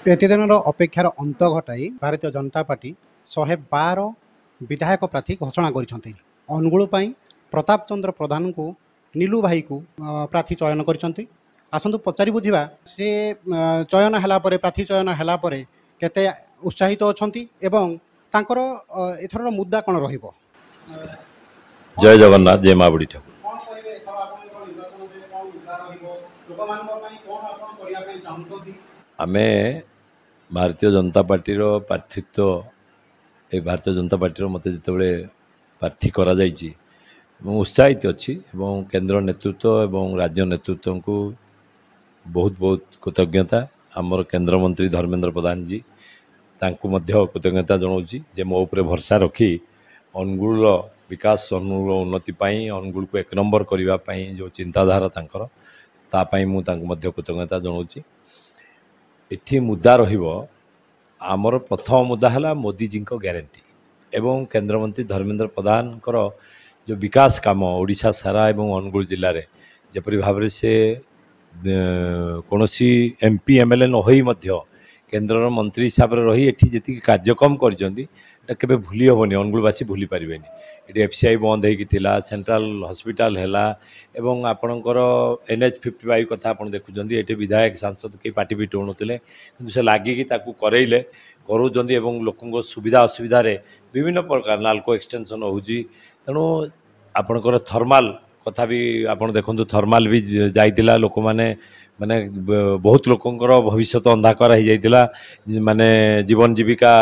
एत दिन अपेक्षार अंत घटाई भारतीय जनता पार्टी 112 विधायक प्रार्थी घोषणा कर अनुगुल प्रताप चंद्र प्रधान को नीलू भाई को प्रार्थी चयन कर आसतु पचारि बुझा से चयन है प्रार्थी चयन है केते उत्साहित अच्छा एथर मुद्दा कौन रहिबो। जय जगन्नाथ जय माँ बुढ़ी ठाकुर। आमे भारतीय जनता पार्टी प्रार्थित्व ए भारतीय जनता पार्टी मत जिते प्रार्थी करा जाइछि उत्साहित अच्छी केंद्र नेतृत्व एवं राज्य नेतृत्व को बहुत बहुत कृतज्ञता। आमर केंद्र मंत्री धर्मेंद्र प्रधान जी तांकु मध्य कृतज्ञता जनाऊँगी जे मो उपरे भरसा रखी अनुगुल विकास अनुगुल उन्नति पाई अनुगुल को 1 नंबर करने जो चिंताधारा तांकर तापाई मु तांकु मध्य कृतज्ञता जनाऊँगी। एठी मुद्दा रहिबो आमर प्रथम मुद्दा है मोदी जी को ग्यारंटी एवं केंद्र मंत्री धर्मेंद्र प्रधान जो विकास काम ओडिशा सारा एवं अनुगुल जिले में जपरी भाव से कौनसी एमपी एमएलए न होई मध्य केंद्र मंत्री हिसाब से रही एठी जी कार्यक्रम कर भूली हेनी अनुगुलवासी भूली पारे। ये एफसीआई बंद होता सेंट्रल हॉस्पिटल है एवं आपणकर NH 55 कथा आप देखुं ये विधायक सांसद कई पार्टी भी टोणुले कि से लगिकी करेले करों लोकों सुविधा असुविधा विभिन्न प्रकार नालको एक्सटेंशन होजी तेणु आपणकर थर्माल कथा भी आप देखु थर्माल भी जाइला लोक माने माने बहुत लोकंकर भविष्य अंधाकार हो जाइला माने जीवन जीविका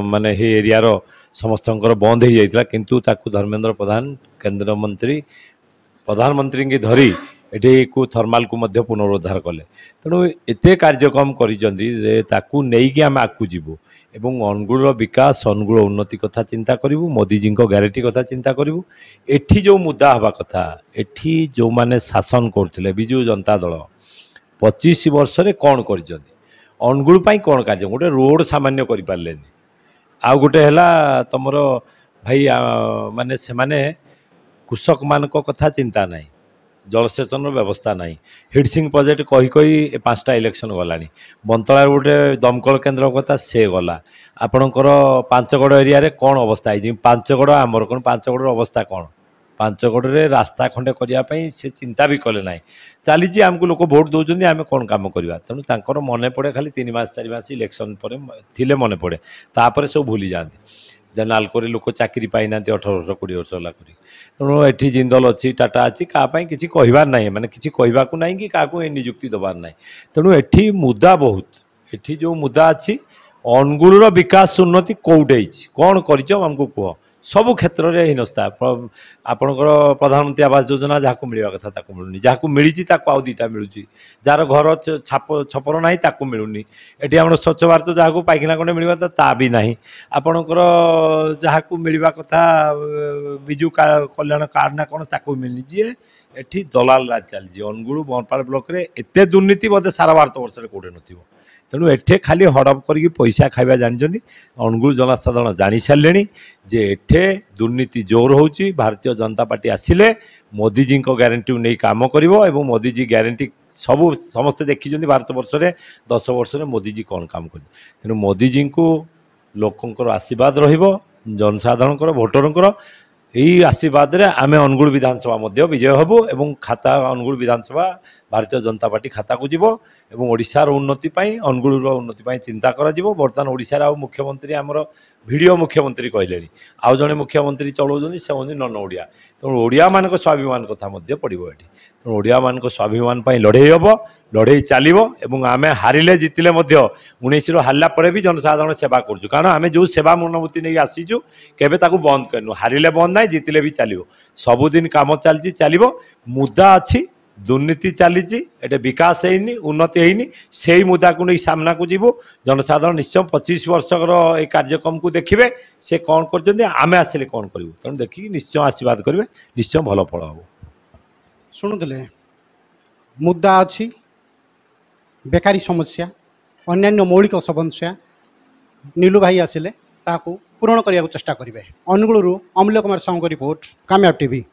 माने हे एरिया रो समस्तंकर बंद हो जाइला किंतु ताकू धर्मेंद्र प्रधान केंद्र मंत्री प्रधानमंत्री की धरी एटी को थर्माल को मध्य पुनरुद्धार कले तेणु एते कार्यक्रम करी आम आगू जीवु एवं अनुगुल विकास अनुगुल उन्नति कथा चिंता करूँ मोदी जी को ग्यारंटी कथा चिंता करूँ। एठी जो मुद्दा हवा कथा एठी जो माने शासन करथिले बिजु जनता दल 25 वर्ष रे कौन कर अनुगुल कौन कार्य गोटे रोड सामान्य कर पारे आ गोटे है तुम भाई माने से माने कृषक मान कथा चिंता ना जलसेचन व्यवस्था ना हिडसिंग प्रोजेक्ट कही कही 5टा इलेक्शन गला बंतला गोटे दमकल केन्द्र कथा से गला आपणकर पांचगड़ एरिया रे कौन अवस्था है 5गड़ आमर कौन 5गड़ अवस्था कौन 5गड़ रास्ता खंडे करने से चिंता भी कले ना चली आमको लोक भोट दौरान आम कौन कम करवा तेणु तर मन पड़े खाली 3 मास 4 मास इलेक्शन पर थिले मन पड़े तापर सब भूली जाती नालको लोक चाकरी पाई ना 18 वर्ष 20 वर्ष है तेणु एठी जिंदल अच्छी टाटा अच्छी क्या किसी कहबार ना माने किसी कहवाक ना कि क्या निजुक्ति दबार ना तेणु एठी मुद्दा बहुत एठी जो मुद्दा अच्छी अनुगुल विकास उन्नति कौटे कौन करमको कह सबु क्षेत्र में हीनस्था आपणकर प्रधानमंत्री आवास योजना जहाँ मिलवा कथा ताकू मिलूनी जहाँ मिली आउ 2टा मिलूँ जार घर छपर ना ताकू मिलूनी एटी आम स्वच्छ भारत जहाँ पाइखाना खंडे मिलवा ता भी ना आपणकर जहाँ मिलवा कथा विजु कल्याण कार्ड ना कौन ताकू मिलनी जी एटी दलाल राज चलती अनुगुल बरपाल ब्लॉक रे एते दुर्नीति बोधे सारा भारत वर्ष में कौटे न तेणु एठे खाली हड़प करके पैसा खाଇବା जानते अनुगुल जनसाधारण जानी सारे जे एठे दुर्नीति जोर होची भारतीय जनता पार्टी आसिले मोदी जी को ग्यारंटी नहीं काम करिवो एवं मोदी जी ग्यारंटी सबू समस्ते देखी भारत वर्ष में 10 वर्ष में मोदी जी कौन काम कर तेणु मोदी जी को लोकंर आशीर्वाद रहिबो जनसाधारण भोटर यही आशीर्वाद रे आमे अनुगुल विधानसभा मध्य विजय हबु एवं खाता अनुगुल विधानसभा भारतीय जनता पार्टी खाता को जीवो एवं ओडिशार उन्नति पाई अनुगुल उन्नति पाई चिंता करा जीवो। बर्तमान ओडिशार आ मुख्यमंत्री आमर भिडियो मुख्यमंत्री कहले आउ जने मुख्यमंत्री चलाउछन से होनी नन ओडिया तेणु ओडिया मान स्वाभिमान कथा मध्य पड़ो एटी तेणु ओडिया मान स्वाभिमान पाई लड़े हम लड़े चलो एवं आमे हारिले जितिले मध्य 19 हारला परे भी जनसाधारण सेवा करूँ कारण आमे जो सेवा मनोभूति नहीं आसीचु केबे ताकू बंद करनु हारिले बंद ना जितिले भी चलो सबुदिन काम चलती चलो मुद्दा अच्छी दुर्नीति चली एटे विकास होनी उन्नति होनी से मुद्दा को नहीं सामना को जीवो जनसाधारण निश्चय 25 वर्ष कार्यक्रम को देखिए से कौन कर आमे आसिले कौन करूँ तेणु देखिए निश्चय आशीर्वाद करेंगे निश्चय भल फल हम शुणुले मुद्दा अच्छी बेकारी समस्या अन्यान्य मौलिक समस्या नीलू भाई आसिले ताकू पूरण करने चेष्टा करेंगे। अनुगुल अमूल्य कुमार साहू रिपोर्ट कामयाब टीवी।